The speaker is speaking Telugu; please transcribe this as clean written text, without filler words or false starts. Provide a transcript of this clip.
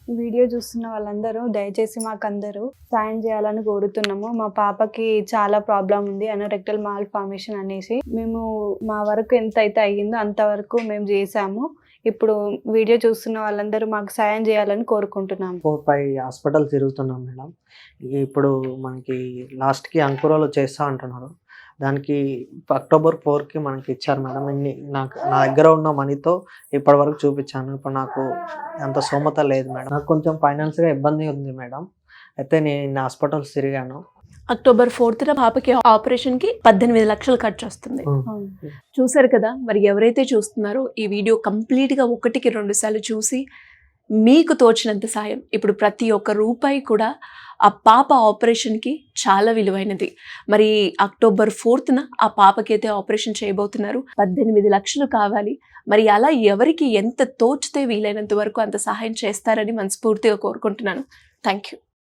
వీడియో చూస్తున్న వాళ్ళందరూ దయచేసి మాకందరూ సాయం చేయాలని కోరుతున్నాము. మా పాపకి చాలా ప్రాబ్లం ఉంది, అనరెక్టల్ మాల్ ఫార్మేషన్ అనేసి. మేము మా వరకు ఎంత అయితే అయ్యిందో అంతవరకు మేము చేసాము. ఇప్పుడు వీడియో చూస్తున్న వాళ్ళందరూ మాకు సాయం చేయాలని కోరుకుంటున్నాము. 4-5 హాస్పిటల్ తిరుగుతున్నాం మేడం. ఇప్పుడు మనకి లాస్ట్కి అంకురాలు చేస్తా అంటున్నారు. దానికి అక్టోబర్ 4కి మనకి ఇచ్చారు మేడం. నా దగ్గర ఉన్న మనీతో ఇప్పటి వరకు చూపించాను. ఇప్పుడు నాకు అంత స్తోమత లేదు మేడం. నాకు కొంచెం ఫైనాన్స్గా ఇబ్బంది ఉంది మేడం. అయితే నేను హాస్పిటల్స్ తిరిగాను. అక్టోబర్ 4న పాపకి ఆపరేషన్కి 18 లక్షలు ఖర్చు వస్తుంది. చూసారు కదా, మరి ఎవరైతే చూస్తున్నారో ఈ వీడియో కంప్లీట్గా 1కి 2 సార్లు చూసి మీకు తోచినంత సాయం, ఇప్పుడు ప్రతి ఒక్క రూపాయి కూడా ఆ పాప ఆపరేషన్కి చాలా విలువైనది. మరి అక్టోబర్ 4న ఆ పాపకైతే ఆపరేషన్ చేయబోతున్నారు, 18 లక్షలు కావాలి. మరి అలా ఎవరికి ఎంత తోచితే వీలైనంత వరకు అంత సహాయం చేస్తారని మనస్ఫూర్తిగా కోరుకుంటున్నాను. Thank you.